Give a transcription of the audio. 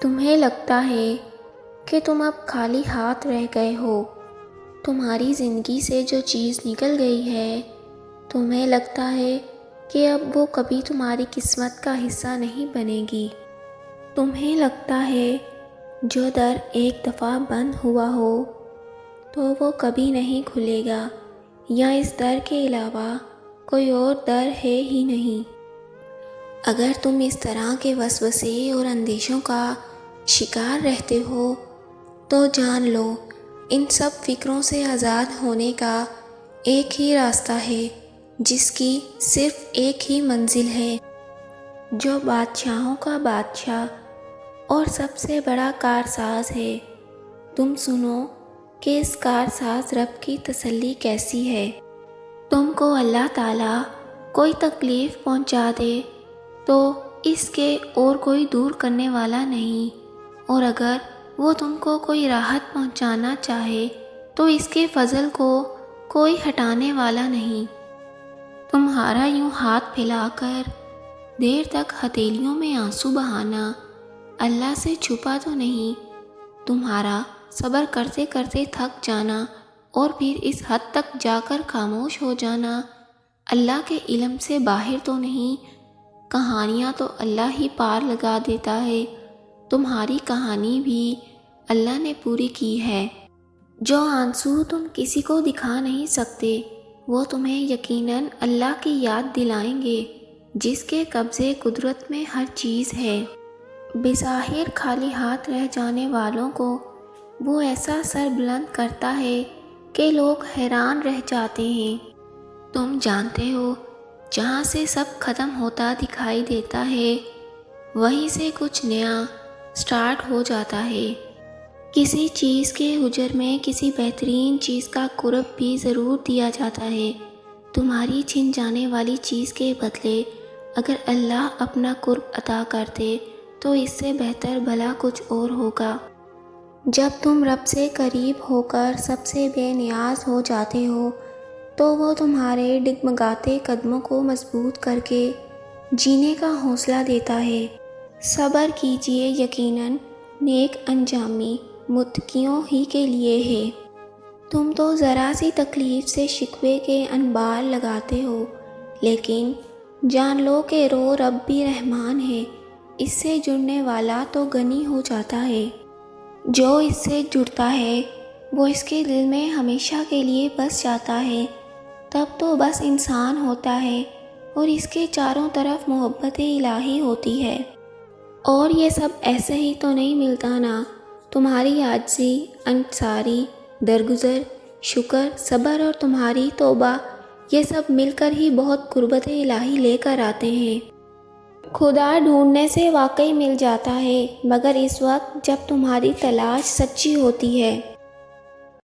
تمہیں لگتا ہے کہ تم اب خالی ہاتھ رہ گئے ہو، تمہاری زندگی سے جو چیز نکل گئی ہے، تمہیں لگتا ہے کہ اب وہ کبھی تمہاری قسمت کا حصہ نہیں بنے گی۔ تمہیں لگتا ہے جو در ایک دفعہ بند ہوا ہو تو وہ کبھی نہیں کھلے گا، یا اس در کے علاوہ کوئی اور در ہے ہی نہیں۔ اگر تم اس طرح کے وسوسے اور اندیشوں کا شکار رہتے ہو تو جان لو ان سب فکروں سے آزاد ہونے کا ایک ہی راستہ ہے، جس کی صرف ایک ہی منزل ہے، جو بادشاہوں کا بادشاہ اور سب سے بڑا کارساز ہے۔ تم سنو کہ اس کارساز رب کی تسلی کیسی ہے۔ تم کو اللہ تعالیٰ کوئی تکلیف پہنچا دے تو اس کے اور کوئی دور کرنے والا نہیں، اور اگر وہ تم کو کوئی راحت پہنچانا چاہے تو اس کے فضل کو کوئی ہٹانے والا نہیں۔ تمہارا یوں ہاتھ پھیلا کر دیر تک ہتھیلیوں میں آنسو بہانا اللہ سے چھپا تو نہیں، تمہارا صبر کرتے کرتے تھک جانا اور پھر اس حد تک جا کر خاموش ہو جانا اللہ کے علم سے باہر تو نہیں۔ کہانیاں تو اللہ ہی پار لگا دیتا ہے، تمہاری کہانی بھی اللہ نے پوری کی ہے۔ جو آنسو تم کسی کو دکھا نہیں سکتے وہ تمہیں یقیناً اللہ کی یاد دلائیں گے، جس کے قبضے قدرت میں ہر چیز ہے۔ بظاہر خالی ہاتھ رہ جانے والوں کو وہ ایسا سر بلند کرتا ہے کہ لوگ حیران رہ جاتے ہیں۔ تم جانتے ہو جہاں سے سب ختم ہوتا دکھائی دیتا ہے وہیں سے کچھ نیا سٹارٹ ہو جاتا ہے۔ کسی چیز کے حجر میں کسی بہترین چیز کا قرب بھی ضرور دیا جاتا ہے۔ تمہاری چھن جانے والی چیز کے بدلے اگر اللہ اپنا قرب عطا کرتے تو اس سے بہتر بھلا کچھ اور ہوگا۔ جب تم رب سے قریب ہو کر سب سے بے نیاز ہو جاتے ہو تو وہ تمہارے ڈگمگاتے قدموں کو مضبوط کر کے جینے کا حوصلہ دیتا ہے۔ صبر کیجئے، یقیناً نیک انجامی متقیوں ہی کے لیے ہے۔ تم تو ذرا سی تکلیف سے شکوے کے انبار لگاتے ہو، لیکن جان لو کہ رو رب بھی رحمان ہے، اس سے جڑنے والا تو غنی ہو جاتا ہے۔ جو اس سے جڑتا ہے وہ اس کے دل میں ہمیشہ کے لیے بس جاتا ہے، تب تو بس انسان ہوتا ہے اور اس کے چاروں طرف محبت الہی ہوتی ہے۔ اور یہ سب ایسے ہی تو نہیں ملتا نا، تمہاری عاجزی، انکساری، درگزر، شکر، صبر اور تمہاری توبہ، یہ سب مل کر ہی بہت قربت الہی لے کر آتے ہیں۔ خدا ڈھونڈنے سے واقعی مل جاتا ہے، مگر اس وقت جب تمہاری تلاش سچی ہوتی ہے۔